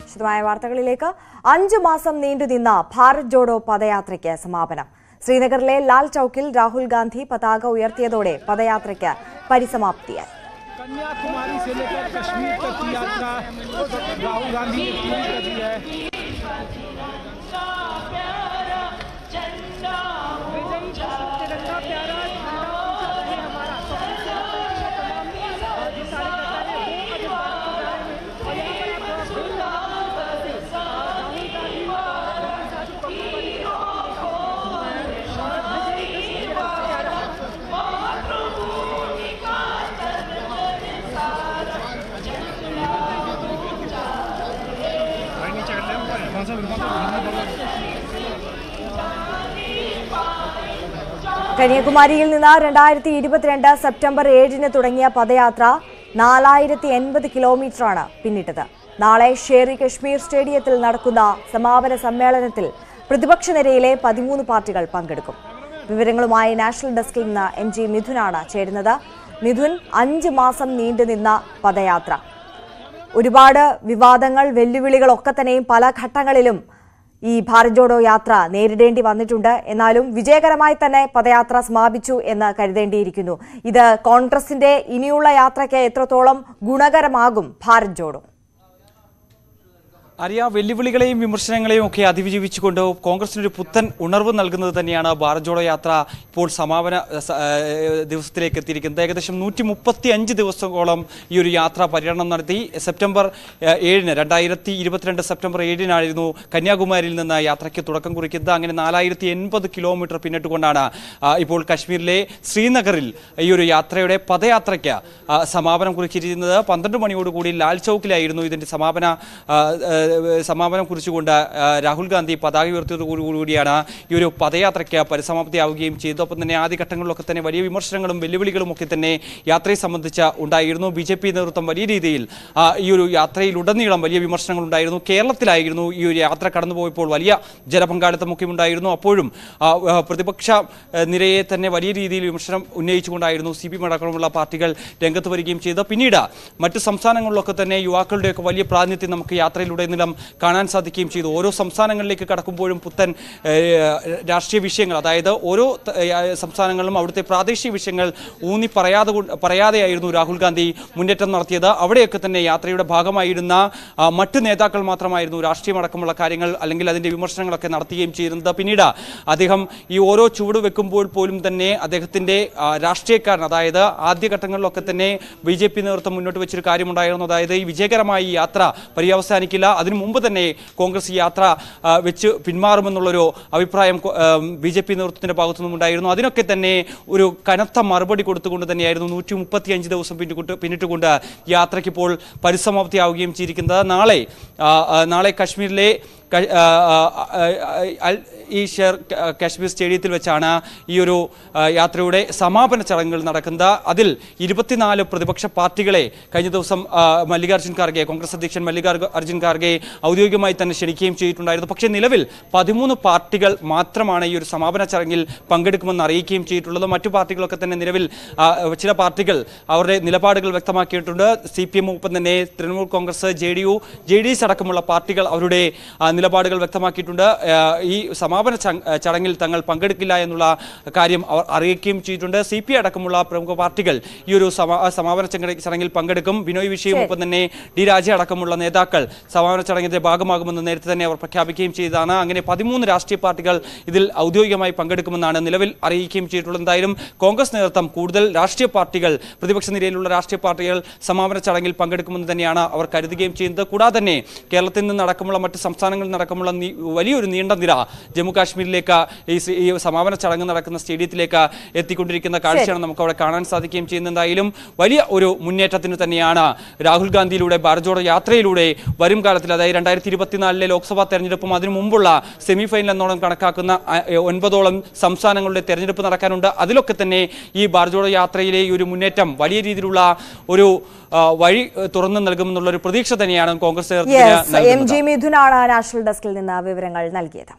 വിശദമായ വാർത്തകളിലേക്ക് 5 മാസം നീണ്ടുനിന്ന ഭാരത് ജോഡോ പദയാത്രയ്ക്ക് സമാപനം. ശ്രീനഗറിലെ ലാൽ ചൌക്കിൽ രാഹുൽ ഗാന്ധി പതാക ഉയർത്തിയതോടെ പദയാത്രയ്ക്ക് പരിസമാപ്തിയായി. कन्याकुमारी से लेकर कश्मीर तक की यात्रा राहुल गांधी ने पूरी कर दी है। കന്യാകുമാരിയിൽ നിന്ന് 2022 സെപ്റ്റംബർ 7-ന് തുടങ്ങിയ പദയാത്ര 4080 കിലോമീറ്ററാണ് പിന്നിട്ടത്. നാളെ ഷേർ കശ്മീർ സ്റ്റേഡിയത്തിൽ നടക്കുന്ന സമാപന സമ്മേളനത്തിൽ പ്രതിപക്ഷ നിരയിലെ 13 പാർട്ടികൾ പങ്കെടുക്കും. വിവരങ്ങളുമായി നാഷണൽ ഡെസ്കിൽ നിന്ന് NG മിഥുനാണ് ചേരുന്നത്. മിഥുൻ, 5 മാസം നീണ്ടുനിന്ന പദയാത്ര, ഒരുപാട് വിവാദങ്ങൾ, വെല്ലുവിളികളൊക്കെ തന്നെയും പല ഘട്ടങ്ങളിലും ഈ ഭാരത് ജോഡോ യാത്ര നേരിടേണ്ടി വന്നിട്ടുണ്ട്. എന്നാലും വിജയകരമായി തന്നെ പദയാത്ര സമാപിച്ചു എന്ന് കരുതേണ്ടിയിരിക്കുന്നു. ഇത് കോൺഗ്രസിന്റെ ഇനിയുള്ള യാത്രയ്ക്ക് എത്രത്തോളം ഗുണകരമാകും ഭാരത് ജോഡോ? വെല്ലുവിളികളെയും വിമർശനങ്ങളെയും ഒക്കെ അതിജീവിച്ചുകൊണ്ട് കോൺഗ്രസിനൊരു പുത്തൻ ഉണർവ് നൽകുന്നത് തന്നെയാണ് ഭാരത് ജോഡോ യാത്ര ഇപ്പോൾ സമാപന ദിവസത്തിലേക്ക് എത്തിയിരിക്കുന്നത്. ഏകദേശം 135 ദിവസത്തോളം ഈ ഒരു യാത്ര പര്യടനം നടത്തി. സെപ്റ്റംബർ 7-ന് 2022 സെപ്റ്റംബർ 7-നായിരുന്നു കന്യാകുമാരിയിൽ നിന്ന് യാത്രയ്ക്ക് തുടക്കം കുറിക്കുന്നത്. അങ്ങനെ 4080 കിലോമീറ്റർ പിന്നിട്ടുകൊണ്ടാണ് ഇപ്പോൾ കശ്മീരിലെ ശ്രീനഗറിൽ ഈ ഒരു യാത്രയുടെ പദയാത്രയ്ക്ക് സമാപനം കുറിച്ചിരിക്കുന്നത്. 12 മണിയോടുകൂടി ലാൽ ചൌക്കിലായിരുന്നു ഇതിന്റെ സമാപനം കുറിച്ചുകൊണ്ട് രാഹുൽ ഗാന്ധി പതാക ഉയർത്തിയതോടുകൂടിയാണ് ഈ ഒരു പദയാത്രയ്ക്ക് പരിസമാപ്തിയാവുകയും ചെയ്തു. ഒപ്പം തന്നെ ആദ്യഘട്ടങ്ങളിലൊക്കെ തന്നെ വലിയ വിമർശനങ്ങളും വെല്ലുവിളികളും ഒക്കെ തന്നെ യാത്രയെ സംബന്ധിച്ച് ഉണ്ടായിരുന്നു. BJP നേതൃത്വം വലിയ രീതിയിൽ ഈ ഒരു യാത്രയിലുടനീളം വലിയ വിമർശനങ്ങൾ ഉണ്ടായിരുന്നു. കേരളത്തിലായിരുന്നു ഈ ഒരു യാത്ര കടന്നുപോയപ്പോൾ വലിയ ജനപങ്കാളിത്തമൊക്കെ ഉണ്ടായിരുന്നു. അപ്പോഴും പ്രതിപക്ഷ നിരയെ തന്നെ വലിയ രീതിയിൽ വിമർശനം ഉന്നയിച്ചുകൊണ്ടായിരുന്നു CPM അടക്കമുള്ള പാർട്ടികൾ രംഗത്ത് വരികയും ചെയ്തത്. പിന്നീട് മറ്റ് സംസ്ഥാനങ്ങളിലൊക്കെ തന്നെ യുവാക്കളുടെയൊക്കെ വലിയ പ്രാതിനിധ്യം നമുക്ക് യാത്രയിലൂടെ കാണാൻ സാധിക്കുകയും ചെയ്തു. ഓരോ സംസ്ഥാനങ്ങളിലേക്ക് കടക്കുമ്പോഴും പുത്തൻ രാഷ്ട്രീയ വിഷയങ്ങൾ, അതായത് ഓരോ സംസ്ഥാനങ്ങളിലും അവിടുത്തെ പ്രാദേശിക വിഷയങ്ങൾ ഊന്നി പറയാതെയായിരുന്നു രാഹുൽ ഗാന്ധി മുന്നേറ്റം നടത്തിയത്. അവിടെയൊക്കെ തന്നെ യാത്രയുടെ ഭാഗമായിരുന്ന മറ്റ് നേതാക്കൾ മാത്രമായിരുന്നു രാഷ്ട്രീയമടക്കമുള്ള കാര്യങ്ങൾ അല്ലെങ്കിൽ അതിന്റെ വിമർശനങ്ങളൊക്കെ നടത്തുകയും ചെയ്യുന്നത്. പിന്നീട് അദ്ദേഹം ഈ ഓരോ ചുവട് വെക്കുമ്പോൾ പോലും തന്നെ അദ്ദേഹത്തിന്റെ രാഷ്ട്രീയക്കാരൻ, അതായത് ആദ്യഘട്ടങ്ങളിലൊക്കെ തന്നെ BJP നേതൃത്വം മുന്നോട്ട് വെച്ചൊരു കാര്യമുണ്ടായിരുന്നു. അതായത് ഈ വിജയകരമായി ഈ യാത്ര പര്യവസാനിക്കില്ല, അതിനു മുമ്പ് തന്നെ കോൺഗ്രസ് യാത്ര വെച്ച് പിന്മാറുമെന്നുള്ളൊരു അഭിപ്രായം BJP നേതൃത്വത്തിന്റെ ഭാഗത്തുനിന്നും ഉണ്ടായിരുന്നു. അതിനൊക്കെ തന്നെ ഒരു കനത്ത മറുപടി കൊടുത്തുകൊണ്ട് തന്നെയായിരുന്നു 135 ദിവസം പിന്നിട്ടുകൊണ്ട് യാത്രയ്ക്ക് ഇപ്പോൾ പരിസമാപ്തിയാവുകയും ചെയ്തിരിക്കുന്നത്. നാളെ കശ്മീരിലെ ഈ ഷേർ കശ്മീർ സ്റ്റേഡിയത്തിൽ വെച്ചാണ് ഈ ഒരു യാത്രയുടെ സമാപന ചടങ്ങുകൾ നടക്കുന്നത്. അതിൽ 24 പ്രതിപക്ഷ പാർട്ടികളെ കഴിഞ്ഞ ദിവസം മല്ലികാർജ്ജുൻ ഖാർഗെ, കോൺഗ്രസ് അധ്യക്ഷൻ മല്ലികാർജ്ജുൻ ഖാർഗെ ഔദ്യോഗികമായി തന്നെ ക്ഷണിക്കുകയും ചെയ്തിട്ടുണ്ടായിരുന്നു. പക്ഷേ നിലവിൽ 13 പാർട്ടികൾ മാത്രമാണ് ഈ ഒരു സമാപന ചടങ്ങിൽ പങ്കെടുക്കുമെന്ന് അറിയിക്കുകയും ചെയ്തിട്ടുള്ളത്. മറ്റു പാർട്ടികളൊക്കെ തന്നെ നിലവിൽ ചില പാർട്ടികൾ അവരുടെ നിലപാടുകൾ വ്യക്തമാക്കിയിട്ടുണ്ട്. CPM ഒപ്പം തന്നെ തൃണമൂൽ കോൺഗ്രസ്, JDS അടക്കമുള്ള പാർട്ടികൾ അവരുടെ നിലപാടുകൾ വ്യക്തമാക്കിയിട്ടുണ്ട്. ഈ സമാപന ചടങ്ങിൽ തങ്ങൾ പങ്കെടുക്കില്ല എന്നുള്ള കാര്യം അവർ അറിയിക്കുകയും ചെയ്തിട്ടുണ്ട്. CPI അടക്കമുള്ള പ്രമുഖ പാർട്ടികൾ ഈ ഒരു സമാപന ചടങ്ങിൽ പങ്കെടുക്കും. ബിനോയ് വിശ്വയും ഒപ്പം തന്നെ D രാജ അടക്കമുള്ള നേതാക്കൾ സമാപന ചടങ്ങിന്റെ ഭാഗമാകുമെന്ന് നേരത്തെ തന്നെ അവർ പ്രഖ്യാപിക്കുകയും ചെയ്തതാണ്. അങ്ങനെ 13 രാഷ്ട്രീയ പാർട്ടികൾ ഇതിൽ ഔദ്യോഗികമായി പങ്കെടുക്കുമെന്നാണ് നിലവിൽ അറിയിക്കുകയും ചെയ്തിട്ടുള്ളത്. എന്തായാലും കോൺഗ്രസ് നേതൃത്വം കൂടുതൽ രാഷ്ട്രീയ പാർട്ടികൾ, പ്രതിപക്ഷ നിരയിലുള്ള രാഷ്ട്രീയ പാർട്ടികൾ സമാപന ചടങ്ങിൽ പങ്കെടുക്കുമെന്ന് തന്നെയാണ് അവർ കരുതുകയും ചെയ്യുന്നത്. കൂടാതെ തന്നെ കേരളത്തിൽ നിന്ന് അടക്കമുള്ള മറ്റ് സംസ്ഥാനങ്ങളിൽ നടക്കമുള്ള വലിയൊരു നീണ്ട നിര ജമ്മു കാശ്മീരിലേക്ക് ഈ സമാപന ചടങ്ങ് നടക്കുന്ന സ്റ്റേഡിയത്തിലേക്ക് എത്തിക്കൊണ്ടിരിക്കുന്ന കാഴ്ചയാണ് നമുക്ക് അവിടെ കാണാൻ സാധിക്കുകയും ചെയ്യുന്നത്. എന്തായാലും വലിയ ഒരു മുന്നേറ്റത്തിന് തന്നെയാണ് രാഹുൽ ഗാന്ധിയിലൂടെ ഭാരത് ജോഡോ യാത്രയിലൂടെ വരും കാലത്തിൽ, അതായത് 2024 ലോക്സഭാ തെരഞ്ഞെടുപ്പും അതിനു മുമ്പുള്ള സെമിഫൈനൽ എന്നോളം കണക്കാക്കുന്ന 9ഓളം സംസ്ഥാനങ്ങളുടെ തെരഞ്ഞെടുപ്പ് നടക്കാനുണ്ട്. അതിലൊക്കെ തന്നെ ഈ ഭാരത് ജോഡോ യാത്രയിലെ ഈ ഒരു മുന്നേറ്റം വലിയ രീതിയിലുള്ള ഒരു വഴി തുറന്നു നൽകുമെന്നുള്ള ഒരു പ്രതീക്ഷ തന്നെയാണ് കോൺഗ്രസ് MG മിഥുനാണ് നാഷണൽ ഡെസ്കിൽ നിന്ന് വിവരങ്ങൾ നൽകിയത്.